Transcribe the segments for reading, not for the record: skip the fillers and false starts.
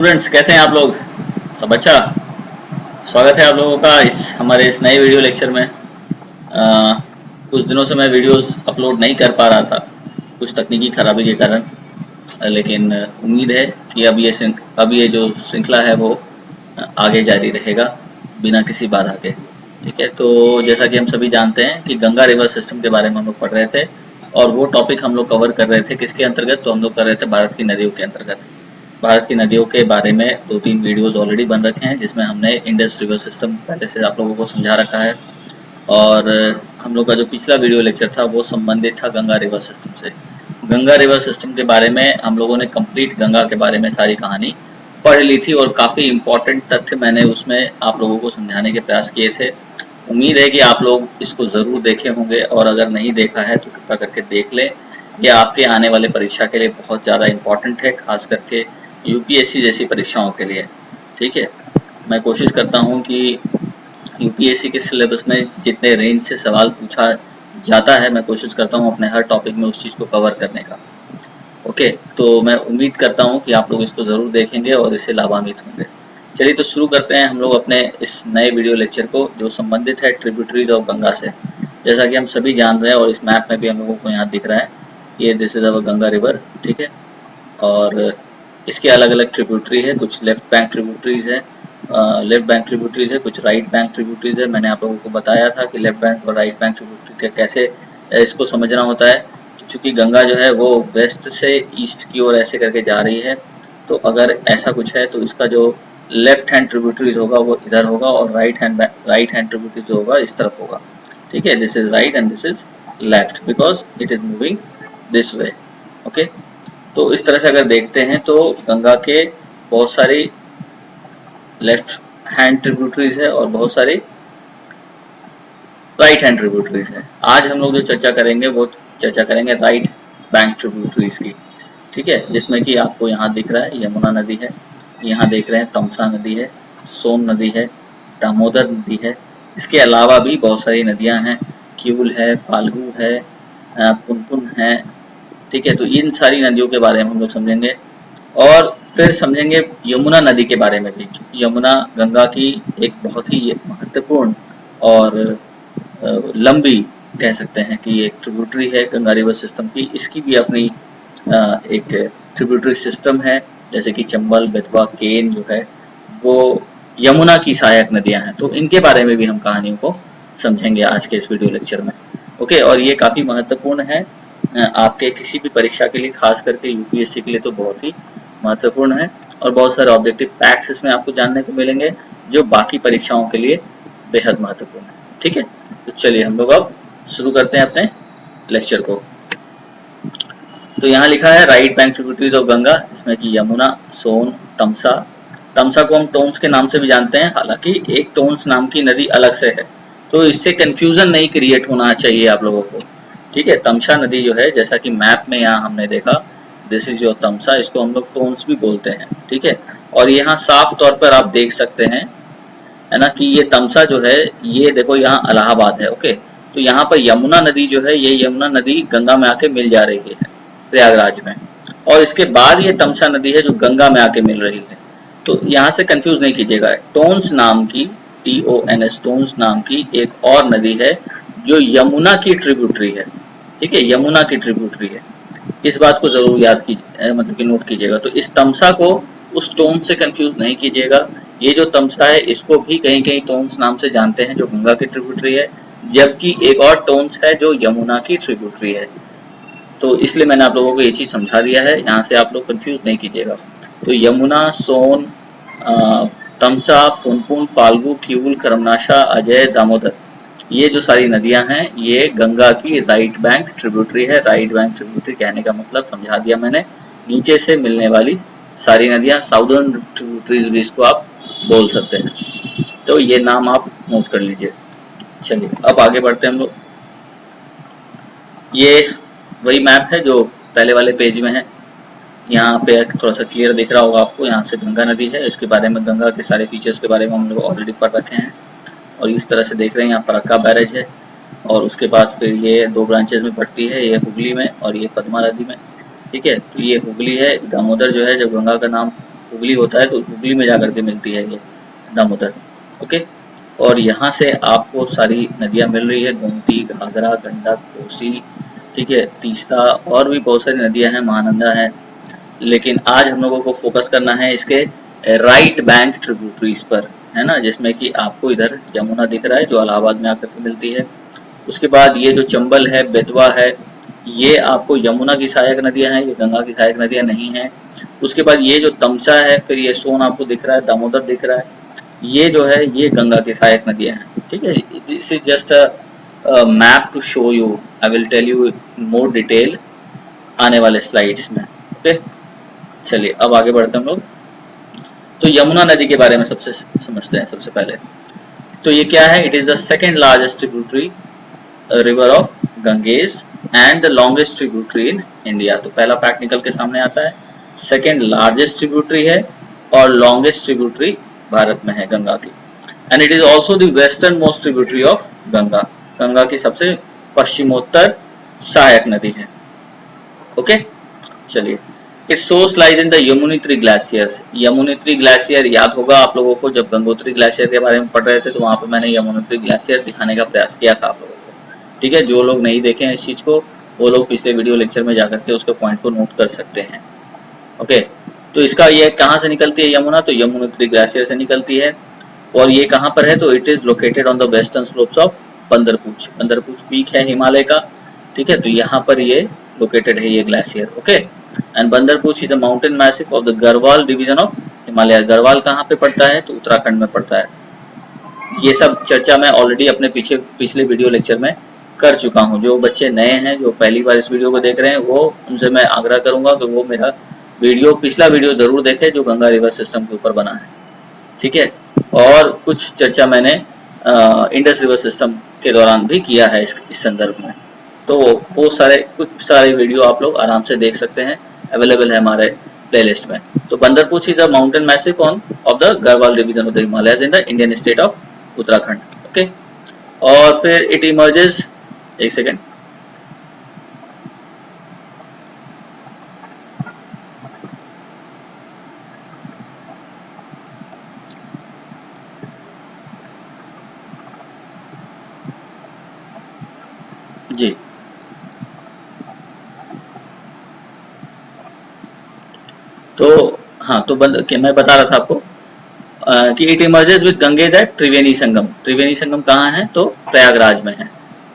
Students कैसे हैं आप लोग। सब अच्छा। स्वागत है आप लोगों का हमारे इस नए वीडियो लेक्चर में। कुछ दिनों से मैं वीडियोस अपलोड नहीं कर पा रहा था कुछ तकनीकी खराबी के कारण, लेकिन उम्मीद है कि अब ये जो श्रृंखला है वो आगे जारी रहेगा बिना किसी बाधा के। ठीक है, तो जैसा कि हम सभी जानते हैं कि गंगा रिवर सिस्टम के बारे में हम लोग पढ़ रहे थे और वो टॉपिक हम लोग कवर कर रहे थे किसके अंतर्गत, तो हम लोग कर रहे थे भारत की नदियों के अंतर्गत। भारत की नदियों के बारे में 2-3 वीडियोस ऑलरेडी बन रखे हैं जिसमें हमने इंडस रिवर सिस्टम पहले से आप लोगों को समझा रखा है। और हम लोग का जो पिछला वीडियो लेक्चर था वो संबंधित था गंगा रिवर सिस्टम से। गंगा रिवर सिस्टम के बारे में हम लोगों ने कंप्लीट गंगा के बारे में सारी कहानी पढ़ ली थी और काफ़ी इम्पोर्टेंट तथ्य मैंने उसमें आप लोगों को समझाने के प्रयास किए थे। उम्मीद है कि आप लोग इसको ज़रूर देखे होंगे और अगर नहीं देखा है तो कृपया करके देख लें। ये आपके आने वाले परीक्षा के लिए बहुत ज़्यादा इम्पोर्टेंट है, खास करके यूपीएससी जैसी परीक्षाओं के लिए। ठीक है, मैं कोशिश करता हूँ कि यूपीएससी के सिलेबस में जितने रेंज से सवाल पूछा जाता है मैं कोशिश करता हूँ अपने हर टॉपिक में उस चीज़ को कवर करने का। ओके, तो मैं उम्मीद करता हूँ कि आप लोग इसको ज़रूर देखेंगे और इससे लाभान्वित होंगे। चलिए तो शुरू करते हैं हम लोग अपने इस नए वीडियो लेक्चर को जो संबंधित है ट्रिब्यूटरीज ऑफ गंगा से। जैसा कि हम सभी जान रहे हैं और इस मैप में भी हम लोगों को यहाँ दिख रहा है, ये this is our Ganga river. ठीक है, और इसके अलग अलग ट्रिब्यूटरी है, कुछ लेफ्ट बैंक ट्रिब्यूटरीज है, कुछ राइट बैंक ट्रिब्यूटरीज है। मैंने आप लोगों को बताया था कि लेफ्ट बैंक और राइट बैंक ट्रिब्यूटरी का कैसे इसको समझना होता है। चूँकि गंगा जो है वो वेस्ट से ईस्ट की ओर ऐसे करके जा रही है, तो अगर ऐसा कुछ है तो इसका जो लेफ्ट हैंड ट्रिब्यूटरीज होगा वो इधर होगा और राइट हैंड ट्रिब्यूटरीज जो होगा इस तरफ होगा। ठीक है, this is right and this is left because it is moving this way. Okay, तो इस तरह से अगर देखते हैं तो गंगा के बहुत सारी लेफ्ट हैंड ट्रिब्यूटरीज है और बहुत सारी राइट हैंड ट्रिब्यूटरीज है। आज हम लोग जो चर्चा करेंगे वो चर्चा करेंगे राइट बैंक ट्रिब्यूटरीज की। ठीक है, जिसमें कि आपको यहाँ दिख रहा है यमुना नदी है, यहाँ देख रहे हैं तमसा नदी है, सोन नदी है, दामोदर नदी है। इसके अलावा भी बहुत सारी नदियाँ हैं, क्यूल है, फाल्गु है, पुनपुन है। ठीक है, तो इन सारी नदियों के बारे में हम लोग समझेंगे और फिर समझेंगे यमुना नदी के बारे में भी, क्योंकि यमुना गंगा की एक बहुत ही महत्वपूर्ण और लंबी कह सकते हैं कि एक ट्रिब्यूटरी है गंगा रिवर सिस्टम की। इसकी भी अपनी एक ट्रिब्यूटरी सिस्टम है, जैसे कि चंबल, बेतवा, केन जो है वो यमुना की सहायक नदियां हैं। तो इनके बारे में भी हम कहानियों को समझेंगे आज के इस वीडियो लेक्चर में। ओके, और ये काफ़ी महत्वपूर्ण है आपके किसी भी परीक्षा के लिए, खास करके यूपीएससी के लिए तो बहुत ही महत्वपूर्ण है और बहुत सारे ऑब्जेक्टिव फैक्ट्स इसमें आपको जानने को मिलेंगे जो बाकी परीक्षाओं के लिए बेहद महत्वपूर्ण है। ठीक है, तो चलिए हम लोग अब शुरू करते हैं अपने लेक्चर को। तो यहाँ लिखा है right bank tributaries of Ganga, जिसमें कि यमुना, सोन, तमसा। तमसा को हम टोन्स के नाम से भी जानते हैं, हालांकि एक टोन्स नाम की नदी अलग से है, तो इससे कंफ्यूजन नहीं क्रिएट होना चाहिए आप लोगों को। ठीक है, तमसा नदी जो है जैसा कि मैप में यहाँ हमने देखा, दिस इज योर तमसा, इसको हम लोग टोन्स भी बोलते हैं। ठीक है, और यहाँ साफ तौर पर आप देख सकते हैं है ना कि ये तमसा जो है ये देखो यहाँ इलाहाबाद है। ओके, तो यहाँ पर यमुना नदी जो है ये यमुना नदी गंगा में आके मिल जा रही है प्रयागराज में, और इसके बाद ये तमसा नदी है जो गंगा में आके मिल रही है। तो यहाँ से कंफ्यूज नहीं कीजिएगा। टोन्स नाम की, TONS, टोन्स नाम की एक और नदी है जो यमुना की ट्रिब्यूटरी है। ठीक है, यमुना की ट्रिब्यूटरी है, इस बात को जरूर याद कीजिए, मतलब कि नोट कीजिएगा। तो इस तमसा को उस टोन से कंफ्यूज नहीं कीजिएगा। ये जो तमसा है इसको भी कहीं कहीं टोन्स नाम से जानते हैं जो गंगा की ट्रिब्यूटरी है, जबकि एक और टोन्स है जो यमुना की ट्रिब्यूटरी है। तो इसलिए मैंने आप लोगों को ये चीज़ समझा दिया है, यहाँ से आप लोग कंफ्यूज नहीं कीजिएगा। तो यमुना, सोन, तमसा, पुनपुन, फाल्गु, क्यूल, कर्मनाशा, अजय, दामोदर, ये जो सारी नदियां हैं ये गंगा की राइट बैंक ट्रिब्यूटरी है। राइट बैंक ट्रिब्यूटरी कहने का मतलब समझा दिया मैंने, नीचे से मिलने वाली सारी नदियां, साउदर्न ट्रिब्यूटरीज भी इसको आप बोल सकते हैं। तो ये नाम आप नोट कर लीजिए। चलिए अब आगे बढ़ते हैं हम लोग। ये वही मैप है जो पहले वाले पेज में है, यहाँ पे थोड़ा सा क्लियर दिख रहा होगा आपको। यहाँ से गंगा नदी है, इसके बारे में गंगा के सारे फीचर्स के बारे में हम लोग ऑलरेडी पढ़ रखे हैं। और इस तरह से देख रहे हैं यहाँ फरक्का बैरेज है और उसके बाद फिर ये दो ब्रांचेज में बढ़ती है, ये हुगली में और ये पद्मा नदी में। ठीक है, तो ये हुगली है। दामोदर जो है जब गंगा का नाम हुगली होता है तो हुगली में जाकर के मिलती है ये दामोदर। ओके, और यहाँ से आपको सारी नदियाँ मिल रही है, गोमती, घाघरा, गंडक, कोसी, ठीक है, तीस्ता, और भी बहुत सारी नदियाँ हैं, महानंदा है। लेकिन आज हम लोगों को फोकस करना है इसके राइट बैंक ट्रिब्यूटरीज पर, है ना, जिसमें कि आपको इधर यमुना दिख रहा है जो इलाहाबाद में आकर के मिलती है। उसके बाद ये जो चंबल है, बेतवा है, ये आपको यमुना की सहायक नदियां हैं, ये गंगा की सहायक नदियां नहीं हैं। उसके बाद ये जो तमसा है, फिर ये सोन आपको दिख रहा है, दामोदर दिख रहा है, ये जो है ये गंगा की सहायक नदियां हैं। ठीक है, this is just a map to show you, I will tell you more detail आने वाले स्लाइड्स में। ओके, चलिए अब आगे बढ़ते हैं हम लोग। तो यमुना नदी के बारे में सबसे समझते हैं सबसे पहले। तो ये क्या है? It is the second largest tributary river of Ganges and the longest tributary in India. तो पहला फैक्ट निकल के सामने आता है, सेकेंड लार्जेस्ट ट्रिब्यूटरी है और लॉन्गेस्ट ट्रिब्यूटरी भारत में है गंगा की। And it is also the western most tributary of Ganga, Ganga की सबसे पश्चिमोत्तर सहायक नदी है। ओके, चलिए। It's source lies in the Yamunotri glaciers. Yamunotri glacier याद होगा आप लोगों को, जब गंगोत्री ग्लेशियर के बारे में पढ़ रहे थे तो वहां पर मैंने यमुनोत्री ग्लेशियर दिखाने का प्रयास किया था आप लोगों को। ठीक है, जो लोग नहीं देखे हैं इस चीज को, वो लोग पिछले वीडियो लेक्चर में जाकर के उसके पॉइंट को नोट कर सकते हैं। ओके, तो इसका ये कहाँ से निकलती है यमुना? तो यमुनोत्री ग्लेशियर से निकलती है। और ये कहाँ पर है? तो it is located on the western slopes of Bandarpunch. Bandarpunch peak है हिमालय का, ठीक है, तो यहाँ पर ये लोकेटेड है ये glacier. Okay, and Bandarpunch is a mountain massif of the Garhwal division of Himalaya. Garhwal कहाँ पे पड़ता है? तो उत्तराखंड में पड़ता है। ये सब चर्चा मैं ऑलरेडी अपने पिछले वीडियो लेक्चर में कर चुका हूँ। जो बच्चे नए हैं, जो पहली बार इस वीडियो को देख रहे हैं, वो उनसे मैं आग्रह करूंगा कि वो मेरा पिछला वीडियो जरूर देखें जो गंगा रिवर सिस्टम के ऊपर बना है। ठीक है, और कुछ चर्चा मैंने इंडस रिवर सिस्टम के दौरान भी किया है इस संदर्भ में। तो वो कुछ सारे वीडियो आप लोग आराम से देख सकते हैं, अवेलेबल है हमारे प्लेलिस्ट में। तो Bandarpunch is a mountain massif of the Garhwal division of the Himalayas in the Indian state of Uttarakhand. Okay, और फिर इट इमर्जेस, एक सेकेंड, जी। तो हाँ, तो मैं बता रहा था आपको कि it emerges with Ganges at Triveni Sangam. Triveni Sangam कहाँ है? तो प्रयागराज में है।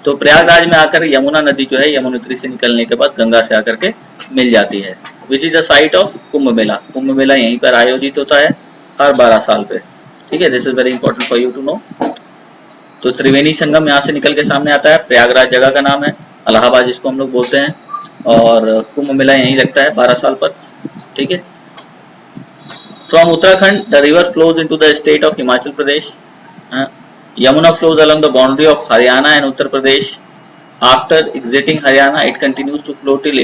तो प्रयागराज में आकर यमुना नदी जो है यमुनोत्री से निकलने के बाद गंगा से आकर के मिल जाती है। Which is the site of Kumbh Mela. Kumbh Mela यहीं पर आयोजित होता है हर 12 साल पे। ठीक है, this is very important for you to know. तो त्रिवेणी संगम यहाँ से निकल के सामने आता है। प्रयागराज जगह का नाम है, इलाहाबाद जिसको हम लोग बोलते हैं, और कुंभ मेला यहीं लगता है 12 साल पर। ठीक है, from Uttarakhand the river flows into the state of Himachal Pradesh. Yamuna flows along the boundary of Haryana and Uttar Pradesh. After exiting Haryana it continues to flow till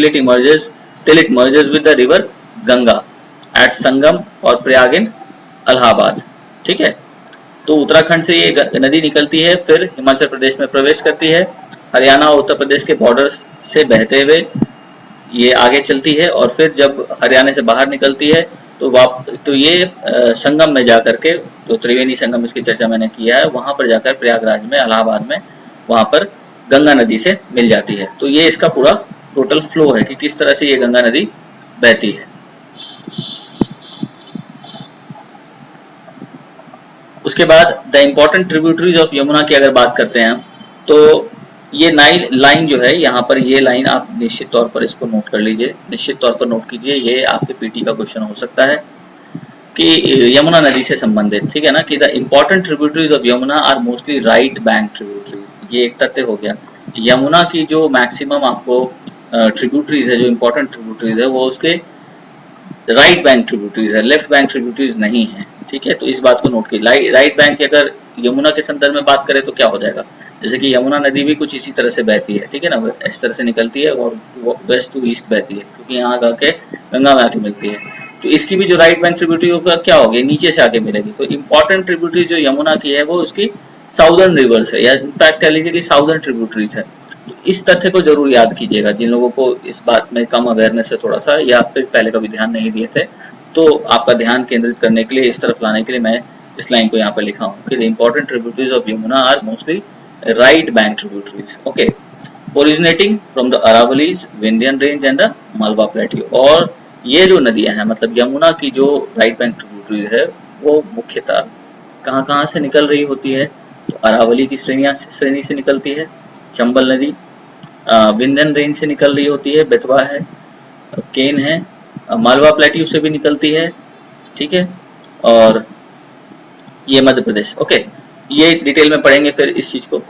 it merges with the river Ganga at Sangam और प्रयाग इन इलाहाबाद। ठीक है, तो उत्तराखंड से ये नदी निकलती है, फिर हिमाचल प्रदेश में प्रवेश करती है, हरियाणा और उत्तर प्रदेश के बॉर्डर से बहते हुए ये आगे चलती है, और फिर जब हरियाणा से बाहर निकलती है तो ये संगम में जाकर के, जो त्रिवेणी संगम इसकी चर्चा मैंने किया है, वहां पर जाकर प्रयागराज में, इलाहाबाद में, वहां पर गंगा नदी से मिल जाती है। तो ये इसका पूरा टोटल फ्लो है कि किस तरह से ये गंगा नदी बहती है। उसके बाद the important tributaries of Yamuna की अगर बात करते हैं हम, तो ये नाइल लाइन जो है यहाँ पर, ये लाइन आप निश्चित तौर पर इसको नोट कर लीजिए, निश्चित तौर पर नोट कीजिए, ये आपके पीटी का क्वेश्चन हो सकता है कि यमुना नदी से संबंधित, ठीक है ना, कि the important tributaries of Yamuna are mostly right bank tributary. ये एक तथ्य हो गया। यमुना की जो मैक्सिमम आपको ट्रिब्यूटरीज है, जो इम्पोर्टेंट ट्रिब्यूटरीज है, वो उसके राइट बैंक ट्रिब्यूटरीज है, लेफ्ट बैंक ट्रिब्यूटरीज नहीं है। ठीक है, तो इस बात को नोट कीजिए। राइट बैंक की अगर यमुना के संदर्भ में बात करें तो क्या हो जाएगा? जैसे कि यमुना नदी भी कुछ इसी तरह से बहती है, ठीक है ना, इस तरह से निकलती है और वेस्ट टू ईस्ट बहती है, क्योंकि यहाँ आके गंगा में आके मिलती है। तो इसकी भी जो राइट बैंक ट्रिब्यूटरी होगा क्या होगी? नीचे से आके मिलेगी। तो इंपॉर्टेंट ट्रिब्यूटरी जो यमुना की है वो उसकी साउदर्न रिवर्स है, या इनफैक्ट कह लीजिए कि साउदर्न ट्रिब्यूटरीज है। तो इस तथ्य को जरूर याद कीजिएगा, जिन लोगों को इस बात में कम अवेयरनेस है थोड़ा सा, या फिर पहले कभी ध्यान नहीं दिए थे, तो आपका ध्यान केंद्रित करने के लिए, इस तरफ लाने के लिए मैं इस लाइन को यहाँ पे लिखा हूँ कि the important tributaries of Yamuna are mostly right bank tributaries. Okay, originating from the Aravallis, Vindhyan range and the Malwa plateau. और ये जो नदियां हैं, मतलब यमुना की जो राइट बैंक ट्रिब्यूटरीज है, वो मुख्यतः कहाँ कहाँ से निकल रही होती है? तो अरावली की श्रेणी से निकलती है, चंबल नदी विंध्यन रेंज से निकल रही होती है, बेतवा है, केन है, मालवा प्लेट्यू से भी निकलती है, ठीक है, और ये मध्य प्रदेश। ओके, ये डिटेल में पढ़ेंगे फिर इस चीज को।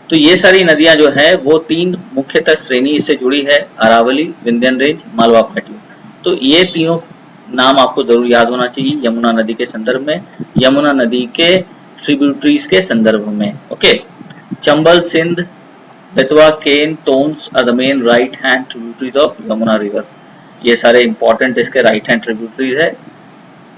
तो ये सारी नदियां जो है वो तीन मुख्यतः श्रेणी से जुड़ी है, अरावली, विंध्यन रेंज, मालवा प्लेट्यू। तो ये तीनों नाम आपको जरूर याद होना चाहिए यमुना नदी के संदर्भ में, यमुना नदी के ट्रिब्यूटरीज के संदर्भ में। Okay, Chambal, Sindh, Betwa, Ken, Tons are the main right hand tributaries of Yamuna river. ये सारे इंपॉर्टेंट इसके राइट हैंड ट्रिब्यूटरीज है,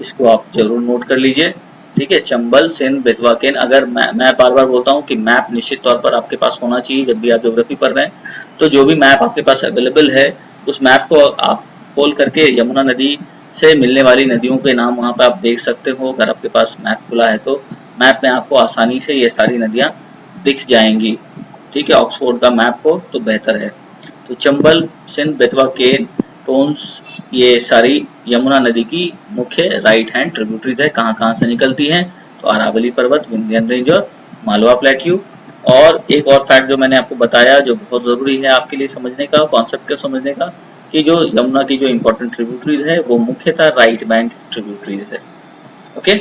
इसको आप जरूर नोट कर लीजिए। ठीक है, चंबल, सिंध, बेतवा, केन। अगर मैं बार बार बोलता हूँ कि मैप निश्चित तौर पर आपके पास होना चाहिए जब भी आप ज्योग्राफी पढ़ रहे हैं। तो जो भी मैप आपके पास अवेलेबल है, उस मैप को आप खोल करके यमुना नदी से मिलने वाली नदियों के नाम वहाँ पे आप देख सकते हो। अगर आपके पास मैप खुला है तो मैप में आपको आसानी से ये सारी नदियाँ दिख जाएंगी। ठीक है, ऑक्सफोर्ड का मैप हो तो बेहतर है। तो चंबल, सिंध, बेतवा, केन, टोन्स, ये सारी यमुना नदी की मुख्य राइट हैंड ट्रिब्यूटरीज है। कहाँ कहाँ से निकलती हैं? तो अरावली पर्वत, विंध्यन रेंज और मालवा प्लेट्यू। और एक और फैक्ट जो मैंने आपको बताया, जो बहुत जरूरी है आपके लिए समझने का, कॉन्सेप्ट को समझने का, कि जो यमुना की जो इंपॉर्टेंट ट्रिब्यूटरीज है वो मुख्यतः राइट बैंक ट्रिब्यूटरीज है। ओके,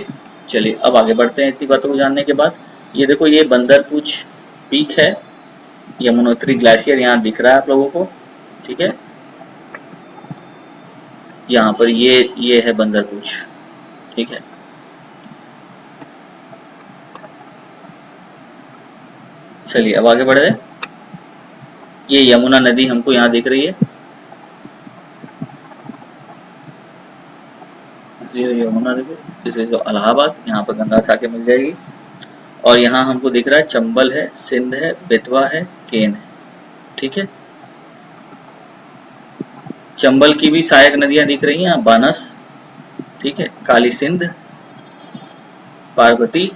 चलिए अब आगे बढ़ते हैं इतनी बातों को जानने के बाद। ये देखो, ये बंदरपूछ पीक है, यमुनोत्री ग्लेशियर यहाँ दिख रहा है आप लोगों को। ठीक है, यहाँ पर ये है बंदरपूछ। ठीक है, चलिए अब आगे बढ़े। ये यमुना नदी हमको यहाँ दिख रही है, यमुना नदी, जैसे जो इलाहाबाद, यहाँ पर गंगा से आके मिल जाएगी। और यहाँ हमको दिख रहा है चंबल है, सिंध है, बेतवा है, केन है। ठीक है, चंबल की भी सहायक नदियां दिख रही हैं, बानस, ठीक है, Kali Sindh, Parvati,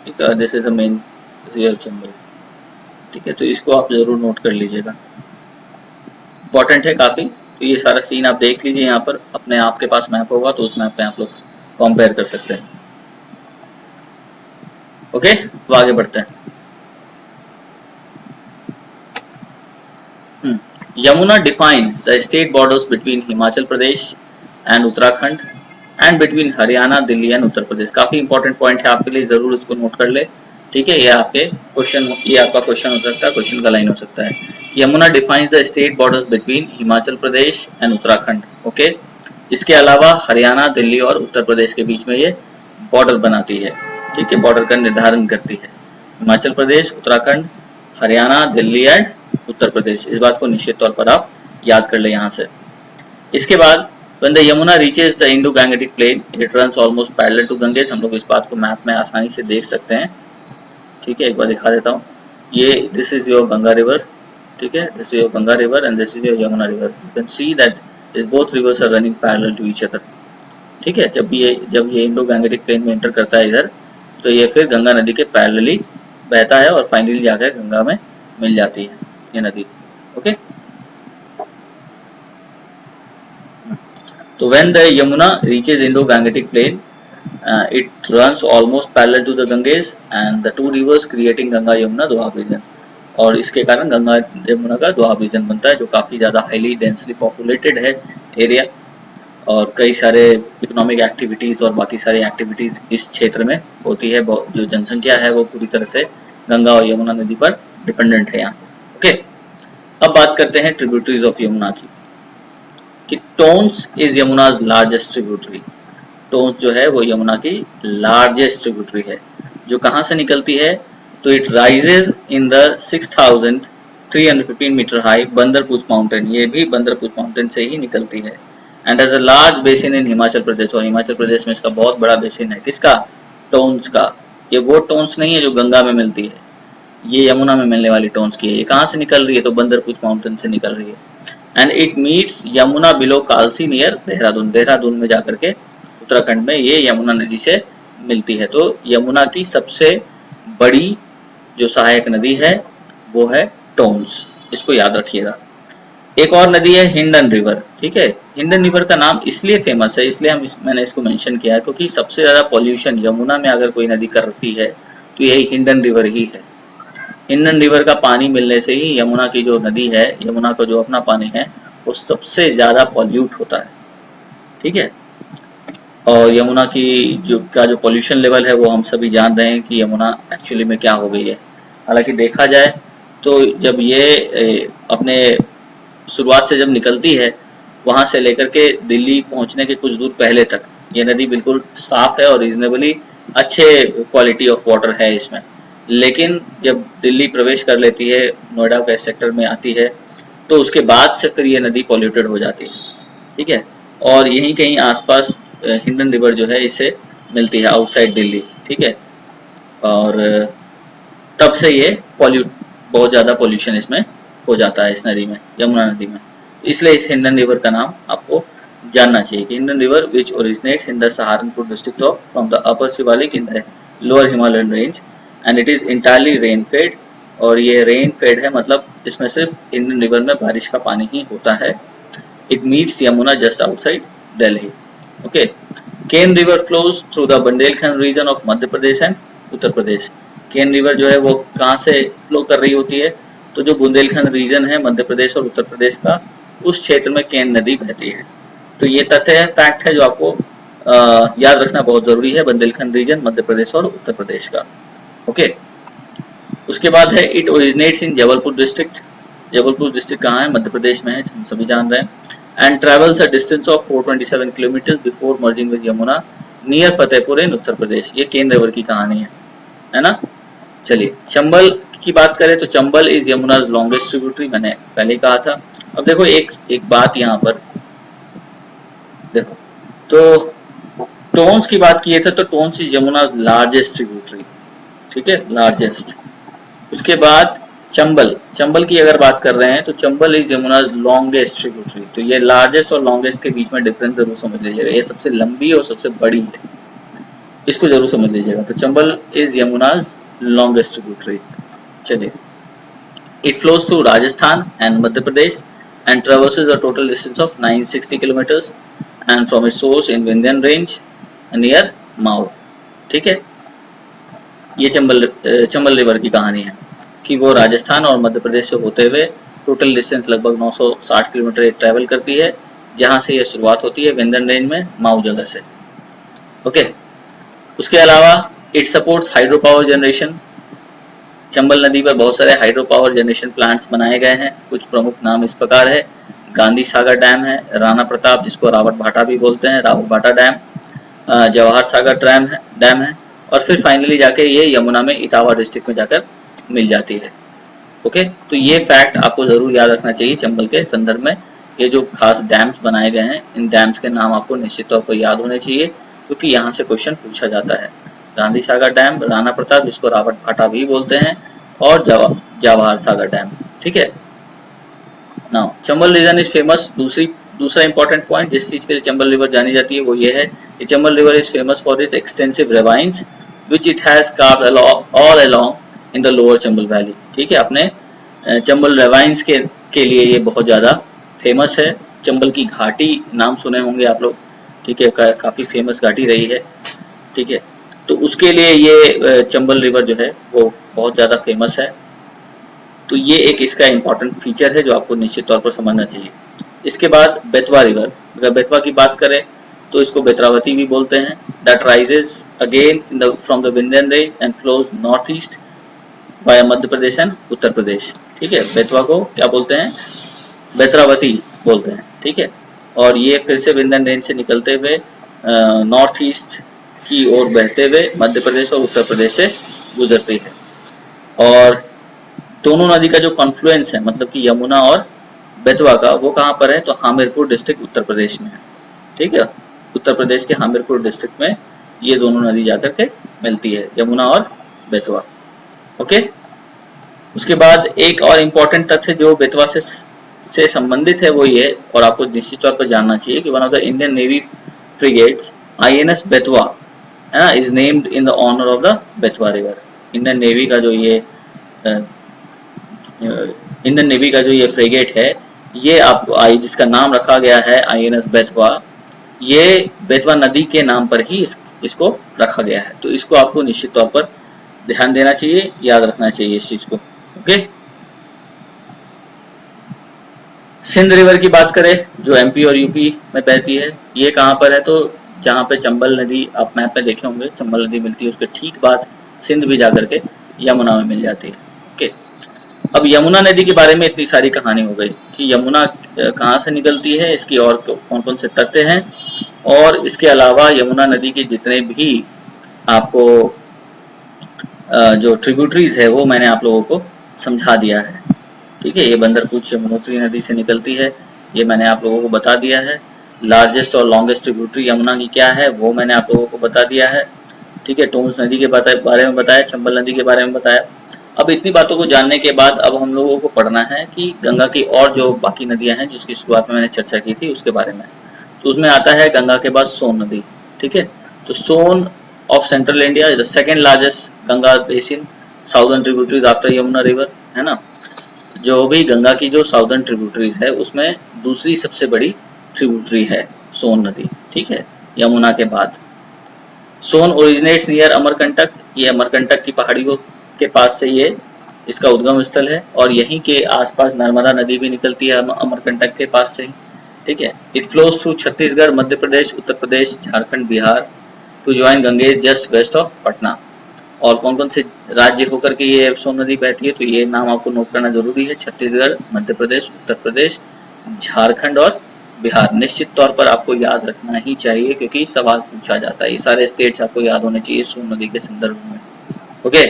this is the main river Chambal. ठीक है, तो इसको आप जरूर नोट कर लीजिएगा, इंपॉर्टेंट है काफी। तो ये सारा सीन आप देख लीजिए, यहाँ पर अपने आपके पास मैप होगा तो उस मैप पे आप लोग कंपेयर कर सकते हैं। ओके, तो आगे बढ़ते हैं। Yamuna defines the state borders between Himachal Pradesh and Uttarakhand and between Haryana, Delhi and Uttar Pradesh. काफी इंपॉर्टेंट पॉइंट है आपके लिए, जरूर इसको नोट कर ले। ठीक है, ये आपके क्वेश्चन, ये आपका क्वेश्चन हो सकता है, क्वेश्चन का लाइन हो सकता है। Yamuna defines the state borders between Himachal Pradesh and Uttarakhand. Okay, इसके अलावा हरियाणा, दिल्ली और उत्तर प्रदेश के बीच में ये बॉर्डर बनाती है। ठीक है, बॉर्डर का निर्धारण करती है। हिमाचल प्रदेश, उत्तराखंड, हरियाणा, दिल्ली एंड उत्तर प्रदेश। इस बात को निश्चित तौर पर आप याद कर ले यहाँ से। इसके बाद when the Yamuna reaches the Indo-Gangetic plain, it runs almost parallel to Ganges। हम लोग इस बात को मैप में आसानी से देख सकते हैं। ठीक है, एक बार दिखा देता हूँ। ये this is your Ganga river. ठीक है, this is your Ganga river and this is your Yamuna river. You can see that both rivers are running parallel to each other. ठीक है, जब ये इंडो गैंगेटिक प्लेन में एंटर करता है इधर, तो ये फिर गंगा नदी के पैरेलली बहता है और फाइनली जाकर गंगा में मिल जाती है ये नदी। ओके, तो when the Yamuna reaches Indo-Gangetic plain, it runs almost parallel to the Ganges and the two rivers creating Ganga Yamuna Doab region। और इसके कारण गंगा यमुना का दोआब रीजन बनता है, जो काफ़ी ज़्यादा हाईली डेंसली पॉपुलेटेड है एरिया, और कई सारे इकोनॉमिक एक्टिविटीज़ और बाकी सारी एक्टिविटीज़ इस क्षेत्र में होती है। जो जनसंख्या है वो पूरी तरह से गंगा और यमुना नदी पर डिपेंडेंट है यहाँ। ओके, अब बात करते हैं ट्रिब्यूटरीज ऑफ यमुना की, कि Tons is Yamuna's largest tributary. Tons जो है वो यमुना की लार्जेस्ट ट्रिब्यूटरी है, जो कहाँ से निकलती है? तो it rises in the 6315 metre high Bandarpunch mountain. ये भी बंदरपूछ माउंटेन से ही निकलती है। And as a large basin in Himachal Pradesh, और हिमाचल प्रदेश में इसका बहुत बड़ा बेसिन है। किसका? टोन्स का। ये वो टोन्स नहीं है जो गंगा में मिलती है, ये यमुना में मिलने वाली टोन्स की है। ये कहाँ से निकल रही है? तो बंदरपूछ माउंटेन से निकल रही है। And it meets Yamuna below Kalsi near Dehradun. Dehradun में जाकर के उत्तराखंड में ये यमुना नदी से मिलती है। तो यमुना की सबसे बड़ी जो सहायक नदी है वो है टोन्स, इसको याद रखिएगा। एक और नदी है हिंडन रिवर, ठीक है। हिंडन रिवर का नाम इसलिए फेमस है, इसलिए मैंने इसको मेंशन किया है क्योंकि सबसे ज्यादा पॉल्यूशन यमुना में अगर कोई नदी करती है तो यही हिंडन रिवर ही है। हिंडन रिवर का पानी मिलने से ही यमुना की जो नदी है, यमुना का जो अपना पानी है वो सबसे ज्यादा पॉल्यूट होता है, ठीक है। और यमुना की जो पॉल्यूशन लेवल है वो हम सभी जान रहे हैं कि यमुना एक्चुअली में क्या हो गई है। हालांकि देखा जाए तो जब ये अपने शुरुआत से जब निकलती है वहां से लेकर के दिल्ली पहुंचने के कुछ दूर पहले तक ये नदी बिल्कुल साफ है और रीजनेबली अच्छे क्वालिटी ऑफ वाटर है इसमें। लेकिन जब दिल्ली प्रवेश कर लेती है, नोएडा के सेक्टर में आती है, तो उसके बाद से फिर ये नदी पॉल्यूटेड हो जाती है, ठीक है। और यहीं कहीं आसपास हिंडन रिवर जो है इससे मिलती है आउटसाइड दिल्ली, ठीक है। और तब से ये पॉल्यूट बहुत ज़्यादा पोल्यूशन इसमें हो जाता है, इस नदी में, यमुना नदी में। इसलिए इस हिंडन रिवर का नाम आपको जानना चाहिए कि Hindon river which originates in the Saharanpur district of from the upper Shivalik in the lower Himalayan range and it is entirely rain fade. और ये रेन फेड है, मतलब इसमें सिर्फ हिंडन रिवर में बारिश का पानी ही होता है। It meets Yamuna just outside Delhi, okay. Ken river flows through the Bundelkhand region of Madhya Pradesh and Uttar Pradesh. Ken river जो है वो कहाँ से फ्लो कर रही होती है, तो जो बुंदेलखंड रीजन है मध्य प्रदेश और उत्तर प्रदेश का, उस क्षेत्र में केन नदी बहती है। तो ये तथ्य है, फैक्ट है जो आपको याद रखना बहुत जरूरी है, बुंदेलखंड रीजन मध्य प्रदेश और उत्तर प्रदेश का, ओके। उसके बाद है it originates in Jabalpur district. Jabalpur district कहाँ है, मध्य प्रदेश में है, हम सभी जान रहे हैं। And travels a distance of 427 kilometre before merging with Yamuna near Fatehpur in Uttar Pradesh. ये केन रिवर की कहानी है ना। चलिए चंबल की बात करें तो Chambal is Yamuna longest tributary, मैंने पहले ही कहा था। अब देखो एक बात यहाँ पर देखो, तो टोन्स की बात किए थे तो Tons is Yamuna largest tributary, ठीक है, लार्जेस्ट। उसके बाद चंबल, चंबल की अगर बात कर रहे हैं तो Chambal is Yamuna longest tributary. तो ये लार्जेस्ट और लॉन्गेस्ट के बीच में डिफरेंस जरूर समझ लीजिएगा, ये सबसे लंबी और सबसे बड़ी है, इसको जरूर समझ लीजिएगा। तो Chambal is Yamuna's longest tributary. चलिए, it flows through Rajasthan and Madhya Pradesh and traverses a total distance of 960 kilometres and from its source in Vindhyan range near Mhow, ठीक है। ये चंबल रिवर की कहानी है कि वो राजस्थान और मध्य प्रदेश से होते हुए टोटल डिस्टेंस लगभग 960 किलोमीटर ट्रैवल करती है, जहां से ये शुरुआत होती है विंध्यन रेंज में माऊ जगह से, ओके। उसके अलावा it supports hydro power generation. Chambal नदी पर बहुत सारे हाइड्रो पावर जनरेशन प्लांट्स बनाए गए हैं। कुछ प्रमुख नाम इस प्रकार है, गांधी सागर डैम है, राणा प्रताप जिसको रावत भाटा भी बोलते हैं, रावत भाटा डैम, जवाहर सागर डैम है, और फिर फाइनली जाके ये यमुना में इटावा डिस्ट्रिक्ट में जाकर मिल जाती है, ओके। तो ये फैक्ट आपको जरूर याद रखना चाहिए चंबल के संदर्भ में। ये जो खास डैम्स बनाए गए हैं, इन डैम्स के नाम आपको निश्चित तौर पर याद होने चाहिए क्योंकि यहाँ से क्वेश्चन पूछा जाता है। गांधी सागर डैम, राणा प्रताप जिसको रावत भाटा भी बोलते हैं, और जवाहर सागर डैम, ठीक है। Now Chambal region is famous. दूसरा इंपॉर्टेंट पॉइंट जिस चीज के लिए चंबल रिवर जानी जाती है वो ये है कि Chambal river is famous for its extensive ravines which it has carved all along in the lower Chambal valley, ठीक है। अपने चंबल रेवाइंस के लिए ये बहुत ज़्यादा फेमस है। चंबल की घाटी नाम सुने होंगे आप लोग, ठीक है, काफ़ी फेमस घाटी रही है, ठीक है। तो उसके लिए ये चंबल रिवर जो है वो बहुत ज़्यादा फेमस है। तो ये एक इसका इम्पॉर्टेंट फीचर है जो आपको निश्चित तौर पर समझना चाहिए। इसके बाद बेतवा रिवर, अगर बेतवा की बात करें तो इसको बेत्रावती भी बोलते हैं। That rises again from the Vindhyan range and flows north east via Madhya Pradesh and Uttar Pradesh, ठीक है। बेतवा को क्या बोलते हैं, बेत्रावती बोलते हैं, ठीक है। और ये फिर से विंध्यन रेंज से निकलते हुए नॉर्थ ईस्ट की ओर बहते हुए मध्य प्रदेश और उत्तर प्रदेश से गुजरती है। और दोनों नदी का जो कॉन्फ्लुएंस है, मतलब कि यमुना और बेतवा का, वो कहाँ पर है, तो हामिरपुर डिस्ट्रिक्ट उत्तर प्रदेश में है, ठीक है। उत्तर प्रदेश के हामिरपुर डिस्ट्रिक्ट में ये दोनों नदी जाकर के मिलती है, यमुना और बेतवा, ओके। उसके बाद एक और इम्पोर्टेंट तथ्य जो बेतवा से से संबंधित है वो ये, और आपको निश्चित तौर पर जानना चाहिए कि one of the Indian navy frigates INS Betwa है ना is named in the honour of the Betwa river. Indian navy का जो ये इंडियन नेवी का जो ये फ्रिगेट है, ये आपको आई जिसका नाम रखा गया है INS बेतवा, ये बेतवा नदी के नाम पर ही इसको रखा गया है। तो इसको आपको निश्चित तौर पर ध्यान देना चाहिए, याद रखना चाहिए इस चीज को। ओके, सिंध रिवर की बात करें जो MP और UP में बहती है, ये कहाँ पर है? तो जहाँ पे चंबल नदी आप मैप में देखे होंगे, चंबल नदी मिलती है उसके ठीक बाद सिंध भी जाकर के यमुना में मिल जाती है। ओके, अब यमुना नदी के बारे में इतनी सारी कहानी हो गई कि यमुना कहाँ से निकलती है, इसकी और कौन कौन से तथ्य हैं, और इसके अलावा यमुना नदी के जितने भी आपको जो ट्रिब्यूटरीज है वो मैंने आप लोगों को समझा दिया है। ठीक है, ये बंदरपूछ यमुनोत्री नदी से निकलती है, ये मैंने आप लोगों को बता दिया है। लार्जेस्ट और लॉन्गेस्ट ट्रिब्यूटरी यमुना की क्या है वो मैंने आप लोगों को बता दिया है। ठीक है, टोन्स नदी के बारे में बताया, चंबल नदी के बारे में बताया। अब इतनी बातों को जानने के बाद अब हम लोगों को पढ़ना है कि गंगा की और जो बाकी नदियां हैं जिसकी शुरुआत में मैंने चर्चा की थी उसके बारे में। तो उसमें आता है गंगा के बाद सोन नदी। ठीक है, तो Son of central India is the second largest Ganga basin, southern tributaries after Yamuna river, है ना। जो भी गंगा की जो साउदर्न ट्रिब्यूटरीज है उसमें दूसरी सबसे बड़ी ट्रिब्यूटरी है सोन नदी। ठीक है, यमुना के बाद। सोन ओरिजिनेट्स नियर अमरकंटक, ये अमरकंटक की पहाड़ियों के पास से ये इसका उद्गम स्थल है, और यहीं के आसपास नर्मदा नदी भी निकलती है अमरकंटक के पास से ही। ठीक है, it flows through Chhattisgarh, Madhya Pradesh, Uttar Pradesh, Jharkhand, Bihar to join Ganges just west of Patna. और कौन कौन से राज्य होकर के ये सोन नदी बहती है, तो ये नाम आपको नोट करना जरूरी है, छत्तीसगढ़, मध्य प्रदेश, उत्तर प्रदेश, झारखंड और बिहार। निश्चित तौर पर आपको याद रखना ही चाहिए क्योंकि सवाल पूछा जाता है, ये सारे स्टेट्स आपको याद होने चाहिए सोन नदी के संदर्भ में। ओके,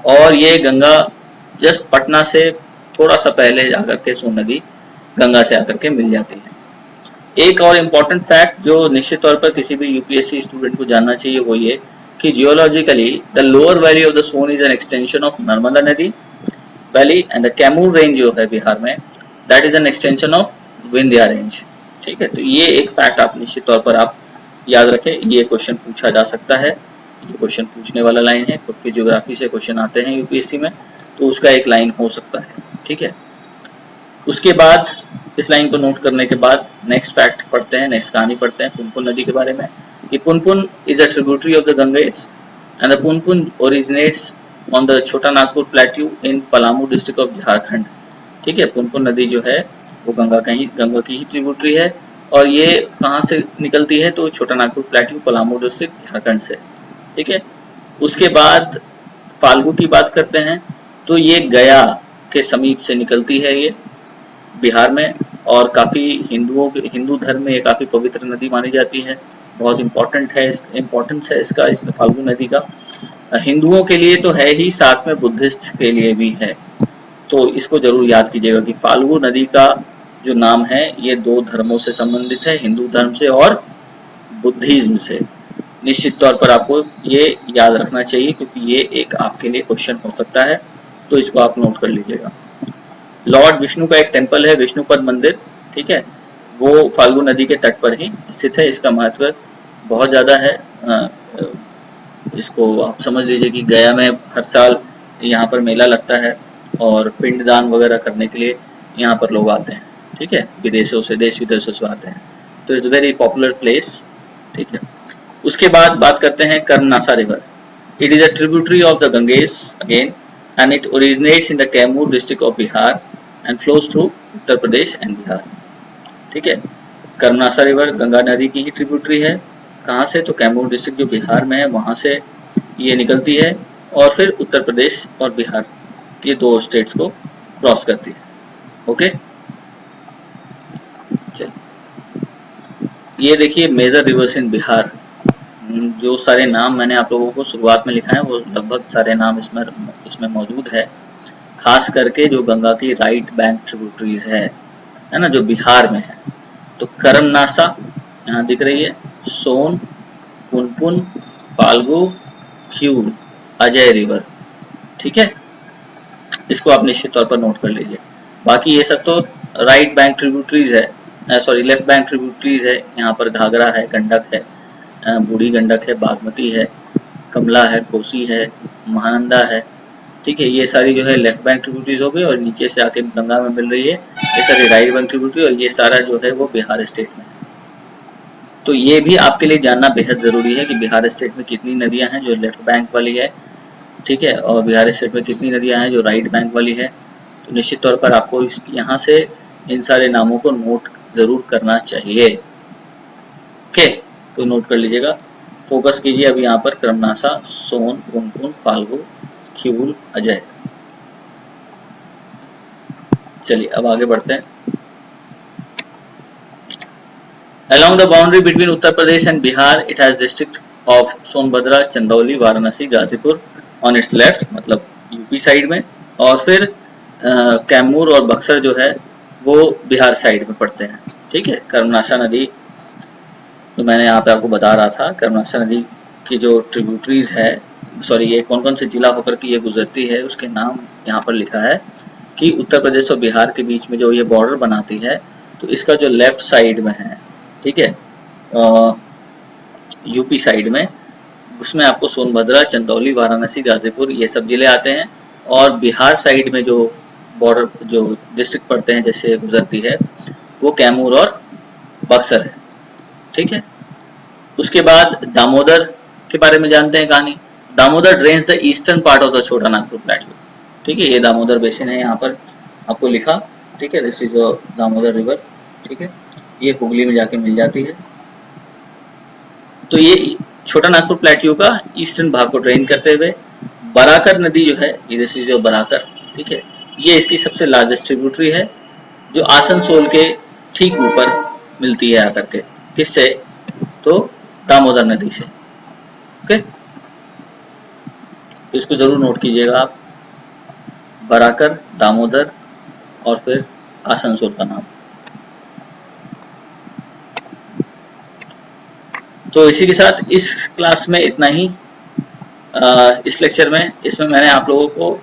और ये गंगा जस्ट पटना से थोड़ा सा पहले जाकर के सोन नदी गंगा से आकर के मिल जाती है। एक और इम्पोर्टेंट फैक्ट जो निश्चित तौर पर किसी भी UPSC स्टूडेंट को जानना चाहिए वो ये कि geologically the lower valley of the Son is an extension of Narmada नदी valley, and the Kaimur range जो है बिहार में, that is an extension of Vindhya range. ठीक है, तो ये एक फैक्ट आप निश्चित तौर पर आप याद रखें, ये क्वेश्चन पूछा जा सकता है, ये क्वेश्चन पूछने वाला लाइन है, क्योंकि ज्योग्राफी से क्वेश्चन आते हैं UPSC में, तो उसका एक लाइन हो सकता है। ठीक है, उसके बाद इस लाइन को नोट करने के बाद नेक्स्ट फैक्ट पढ़ते हैं, नेक्स्ट कहानी पढ़ते हैं पुनपुन नदी के बारे में। ये Punpun is a tributary of the Ganges and the Punpun originates on the Chota Nagpur plateau in Palamu district of Jharkhand. ठीक है, पुनपुन नदी जो है वो गंगा की ही ट्रिब्यूटरी है, और ये कहाँ से निकलती है? तो छोटा नागपुर प्लेट्यू, पलामू डिस्ट्रिक्ट, झारखंड से। ठीक है, उसके बाद फाल्गु की बात करते हैं, तो ये गया के समीप से निकलती है ये बिहार में, और काफी हिंदू धर्म में ये काफी पवित्र नदी मानी जाती है, बहुत इम्पोर्टेंट है, इम्पोर्टेंस है इसका, इस फाल्गु नदी का हिंदुओं के लिए तो है ही, साथ में बुद्धिस्ट के लिए भी है। तो इसको जरूर याद कीजिएगा कि फाल्गु नदी का जो नाम है ये दो धर्मों से संबंधित है, हिंदू धर्म से और बुद्धिज्म से। निश्चित तौर पर आपको ये याद रखना चाहिए क्योंकि ये एक आपके लिए क्वेश्चन हो सकता है, तो इसको आप नोट कर लीजिएगा। लॉर्ड विष्णु का एक टेम्पल है, विष्णुपद मंदिर। ठीक है, वो फाल्गु नदी के तट पर ही स्थित है, इसका महत्व बहुत ज्यादा है। इसको आप समझ लीजिए कि गया में हर साल यहाँ पर मेला लगता है और पिंडदान वगैरह करने के लिए यहाँ पर लोग आते हैं। ठीक है, विदेशों से, देश विदेशों से आते हैं, तो इट्स वेरी पॉपुलर प्लेस। ठीक है, उसके बाद बात करते हैं Karmanasa river. It is a tributary of the Ganges again, and it originates in the Kaimur district of Bihar and flows through Uttar Pradesh and Bihar. ठीक है, कर्मनासा रिवर गंगा नदी की ही ट्रिब्यूटरी है, कहाँ से? तो कैमूर डिस्ट्रिक्ट जो बिहार में है वहां से ये निकलती है, और फिर उत्तर प्रदेश और बिहार ये दो स्टेट्स को क्रॉस करती है। ओके, चलिए ये देखिए मेजर रिवर्स इन बिहार। जो सारे नाम मैंने आप लोगों को शुरुआत में लिखा है वो लगभग सारे नाम इसमें मौजूद है, खास करके जो गंगा की राइट बैंक ट्रिब्यूटरीज है ना, जो बिहार में है। तो करमनासा यहाँ दिख रही है, सोन, पुनपुन, फाल्गु, ख्यूल, अजय रिवर। ठीक है, इसको आप निश्चित तौर पर नोट कर लीजिए। बाकी ये सब तो राइट बैंक ट्रिब्यूटरीज है, सॉरी लेफ्ट बैंक ट्रिब्यूटरीज है। यहाँ पर घाघरा है, गंडक है, बूढ़ी गंडक है, बागमती है, कमला है, कोसी है, महानंदा है। ठीक है, ये सारी जो है लेफ्ट बैंक ट्रिब्यूटरीज हो गई और नीचे से आके गंगा में मिल रही है ये सारी राइट बैंक ट्रिब्यूटरी, और ये सारा जो है वो बिहार स्टेट में है। तो ये भी आपके लिए जानना बेहद ज़रूरी है कि बिहार स्टेट में कितनी नदियां हैं जो लेफ्ट बैंक वाली है, ठीक है, और बिहार स्टेट में कितनी नदियां हैं जो राइट बैंक वाली है। तो निश्चित तौर पर आपको यहाँ से इन सारे नामों को नोट ज़रूर करना चाहिए। ओके, तो नोट कर लीजिएगा, फोकस कीजिए अभी यहाँ पर क्रमनासा, सोन, पुनपुन, फाल्गु, क्यूल, अजय। चलिए अब आगे बढ़ते हैं। Along the boundary between Uttar Pradesh and Bihar, it has district of Sonbhadra, Chandauli, Varanasi, Ghazipur on its left, मतलब यूपी साइड में, और फिर कैमूर और बक्सर जो है वो बिहार साइड में पड़ते हैं। ठीक है, कर्मनाशा नदी तो मैंने यहाँ पे आपको बता रहा था, कर्मनाशा नदी की जो ट्रिब्यूटरीज है, सॉरी ये कौन कौन से जिला होकर के ये गुजरती है उसके नाम यहाँ पर लिखा है कि उत्तर प्रदेश और बिहार के बीच में जो ये बॉर्डर बनाती है, तो इसका जो लेफ्ट साइड में है, ठीक है, यूपी साइड में, उसमें आपको सोनभद्रा, चंदौली, वाराणसी, गाजीपुर ये सब जिले आते हैं, और बिहार साइड में जो बॉर्डर जो डिस्ट्रिक्ट पड़ते हैं जैसे गुजरती है वो कैमूर और बक्सर है। ठीक है, उसके बाद दामोदर के बारे में जानते हैं कहानी। Damodar drains the eastern part of the Chota Nagpur plateau. ठीक है, ये दामोदर बेसिन है, यहाँ पर आपको लिखा। ठीक है, दिस इज दामोदर रिवर। ठीक है, ये हुगली में जाके मिल जाती है। तो ये छोटा नागपुर प्लेट्यू का ईस्टर्न भाग को ड्रेन करते हुए बराकर नदी जो है, ये से जो बराकर, ठीक है, ये इसकी सबसे लार्जेस्ट ट्रिब्यूटरी है जो आसनसोल के ठीक ऊपर मिलती है आकर के, किससे, तो दामोदर नदी से। ओके, तो इसको जरूर नोट कीजिएगा आप, बराकर, दामोदर और फिर आसनसोल का नाम। तो इसी के साथ इस क्लास में इतना ही। इस लेक्चर में इसमें मैंने आप लोगों को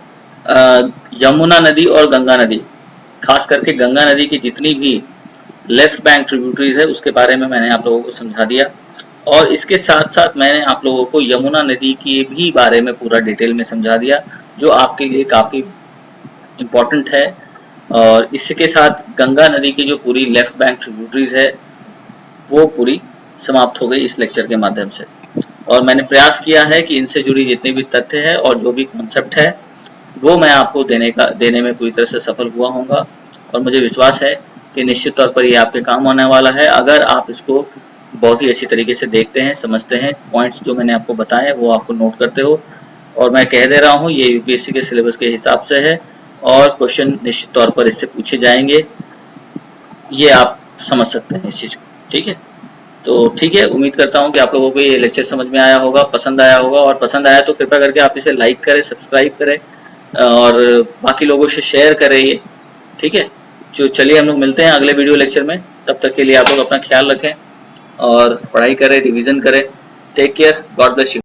यमुना नदी और गंगा नदी, खास करके गंगा नदी की जितनी भी लेफ्ट बैंक ट्रिब्यूटरीज है उसके बारे में मैंने आप लोगों को समझा दिया, और इसके साथ साथ मैंने आप लोगों को यमुना नदी के भी बारे में पूरा डिटेल में समझा दिया, जो आपके लिए काफ़ी इम्पोर्टेंट है। और इसके साथ गंगा नदी की जो पूरी लेफ्ट बैंक ट्रिब्यूटरीज है वो पूरी समाप्त हो गई इस लेक्चर के माध्यम से। और मैंने प्रयास किया है कि इनसे जुड़ी जितने भी तथ्य है और जो भी कॉन्सेप्ट है वो मैं आपको देने में पूरी तरह से सफल हुआ होऊंगा, और मुझे विश्वास है कि निश्चित तौर पर ये आपके काम आने वाला है अगर आप इसको बहुत ही अच्छी तरीके से देखते हैं, समझते हैं, पॉइंट्स जो मैंने आपको बताए वो आपको नोट करते हो। और मैं कह दे रहा हूँ ये यूपीएससी के सिलेबस के हिसाब से है और क्वेश्चन निश्चित तौर पर इससे पूछे जाएंगे, ये आप समझ सकते हैं इस चीज़ को। ठीक है, तो ठीक है, उम्मीद करता हूँ कि आप लोगों को ये लेक्चर समझ में आया होगा, पसंद आया होगा, और पसंद आया तो कृपया करके आप इसे लाइक करें, सब्सक्राइब करें और बाकी लोगों से शेयर करें ये। ठीक है, जो चलिए हम लोग मिलते हैं अगले वीडियो लेक्चर में, तब तक के लिए आप लोग अपना ख्याल रखें और पढ़ाई करें, रिवीजन करें। Take care, God bless you.